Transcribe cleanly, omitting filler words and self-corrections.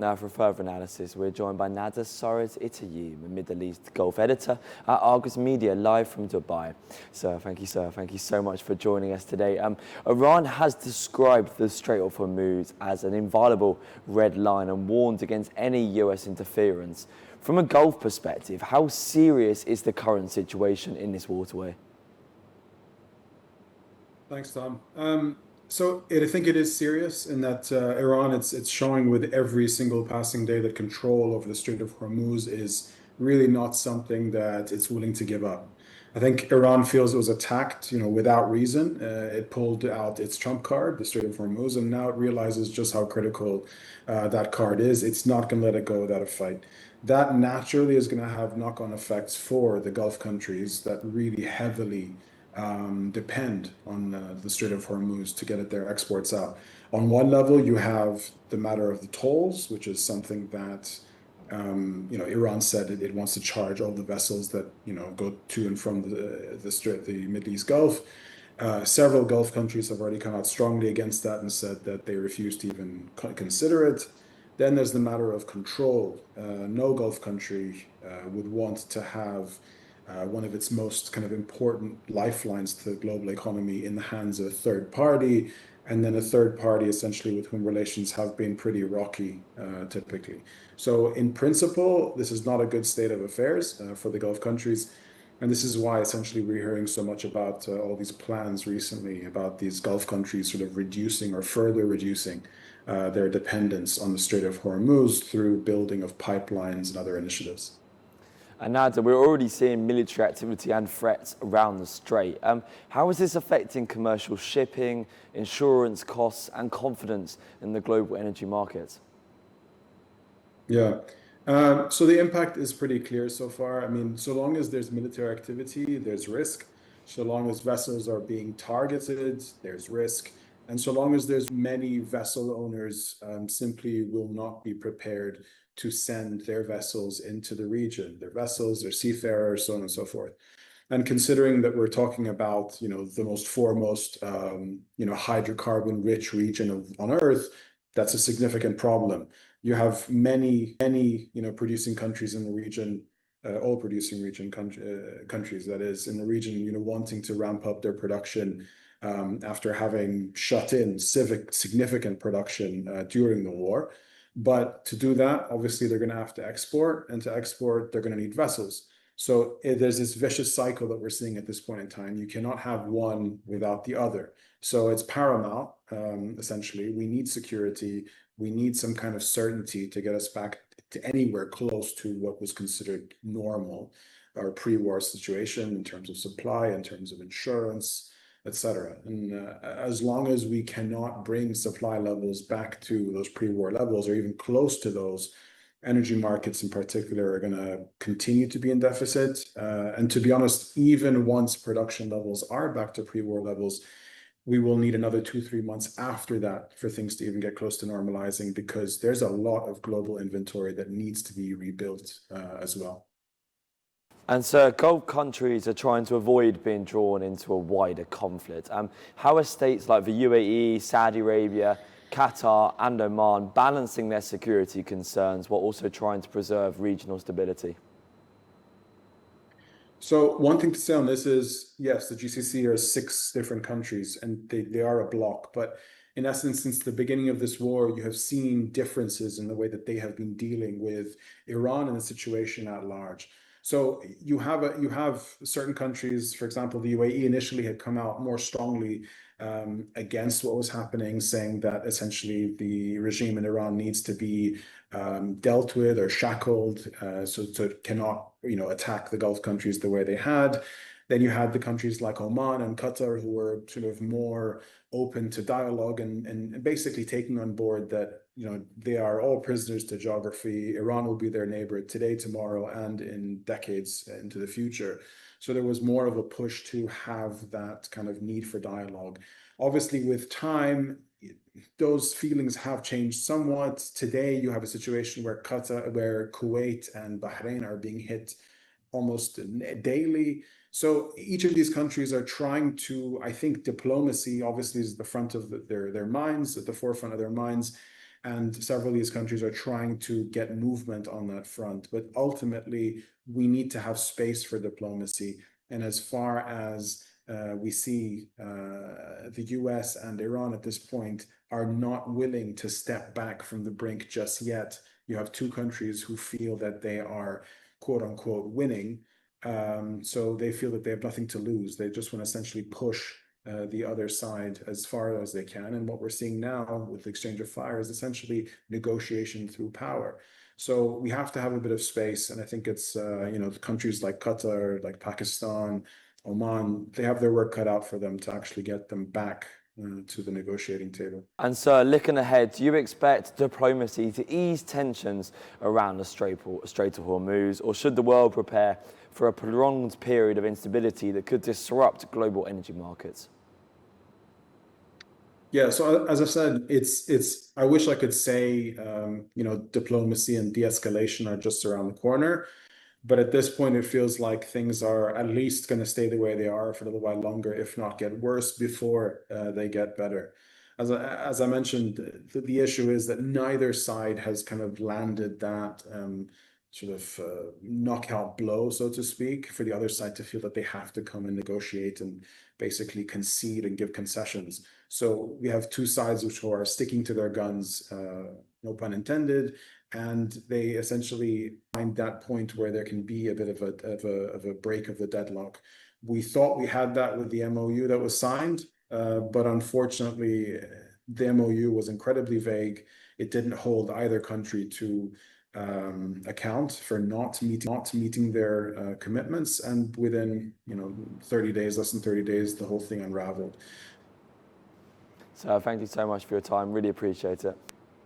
Now, for further analysis, we're joined by Nada Soares Itayim, a Middle East Gulf editor at Argus Media, live from Dubai. Sir, thank you so much for joining us today. Iran has described the Strait of Hormuz as an inviolable red line and warned against any US interference. From a Gulf perspective, how serious is the current situation in this waterway? Thanks, Tom. I think it is serious in that Iran, it's showing with every single passing day that control over the Strait of Hormuz is really not something that it's willing to give up. I think Iran feels it was attacked, without reason. It pulled out its trump card, the Strait of Hormuz, and now it realizes just how critical that card is. It's not going to let it go without a fight. That naturally is going to have knock-on effects for the Gulf countries that really heavily depend on the Strait of Hormuz to get their exports out. On one level, you have the matter of the tolls, which is something that Iran said it wants to charge all the vessels that go to and from the Strait, the Middle East Gulf. Several Gulf countries have already come out strongly against that and said that they refuse to even consider it. Then there's the matter of control. No Gulf country would want to have one of its most kind of important lifelines to the global economy in the hands of a third party, and then a third party essentially with whom relations have been pretty rocky typically. So in principle, this is not a good state of affairs for the Gulf countries. And this is why essentially we're hearing so much about all these plans recently about these Gulf countries sort of reducing or further reducing their dependence on the Strait of Hormuz through building of pipelines and other initiatives. And Nada, we're already seeing military activity and threats around the Strait. How is this affecting commercial shipping, insurance costs, and confidence in the global energy markets? Yeah. So the impact is pretty clear so far. I mean, so long as there's military activity, there's risk. So long as vessels are being targeted, there's risk. And so long as there's many vessel owners simply will not be prepared to send their vessels into the region, their vessels, their seafarers, so on and so forth. And considering that we're talking about, the most foremost, hydrocarbon rich region on Earth, that's a significant problem. You have many, producing countries in the region, all producing region countries, that is, in the region, wanting to ramp up their production after having shut in significant production during the war. But to do that, obviously, they're going to have to export, and to export, they're going to need vessels. So there's this vicious cycle that we're seeing at this point in time. You cannot have one without the other. So it's paramount, essentially. We need security. We need some kind of certainty to get us back to anywhere close to what was considered normal or pre-war situation in terms of supply, in terms of insurance, etc. And as long as we cannot bring supply levels back to those pre-war levels or even close to those, energy markets in particular are going to continue to be in deficit. And to be honest, even once production levels are back to pre-war levels, we will need another 2-3 months after that for things to even get close to normalizing, because there's a lot of global inventory that needs to be rebuilt as well. And so Gulf countries are trying to avoid being drawn into a wider conflict. How are states like the UAE, Saudi Arabia, Qatar and Oman balancing their security concerns while also trying to preserve regional stability? So one thing to say on this is, yes, the GCC are 6 different countries and they are a bloc. But in essence, since the beginning of this war, you have seen differences in the way that they have been dealing with Iran and the situation at large. So you have certain countries, for example, the UAE initially had come out more strongly against what was happening, saying that essentially the regime in Iran needs to be dealt with or shackled, so it cannot, attack the Gulf countries the way they had. Then you had the countries like Oman and Qatar who were sort of more open to dialogue and basically taking on board that, they are all prisoners to geography. Iran will be their neighbor today, tomorrow, and in decades into the future. So there was more of a push to have that kind of need for dialogue. Obviously, with time, those feelings have changed somewhat. Today, you have a situation where Kuwait and Bahrain are being hit almost daily. So each of these countries are trying to, I think diplomacy obviously is at the front of their minds, at the forefront of their minds. And several of these countries are trying to get movement on that front. But ultimately, we need to have space for diplomacy. And as far as we see the US and Iran at this point are not willing to step back from the brink just yet. You have two countries who feel that they are, quote unquote, winning. So they feel that they have nothing to lose. They just want to essentially push the other side as far as they can. And what we're seeing now with the exchange of fire is essentially negotiation through power. So we have to have a bit of space. And I think it's, countries like Qatar, like Pakistan, Oman, they have their work cut out for them to actually get them back to the negotiating table. And so, looking ahead, do you expect diplomacy to ease tensions around the Strait of Hormuz, or should the world prepare for a prolonged period of instability that could disrupt global energy markets? Yeah, so as I said, it's. I wish I could say, diplomacy and de-escalation are just around the corner. But at this point, it feels like things are at least going to stay the way they are for a little while longer, if not get worse before they get better. As I mentioned, the issue is that neither side has kind of landed that sort of knockout blow, so to speak, for the other side to feel that they have to come and negotiate and basically concede and give concessions. So we have two sides which are sticking to their guns, no pun intended, and they essentially find that point where there can be a bit of a break of the deadlock. We thought we had that with the MOU that was signed, but unfortunately, the MOU was incredibly vague. It didn't hold either country to account for not meeting their commitments, and within 30 days, less than 30 days, the whole thing unraveled. So thank you so much for your time. Really appreciate it.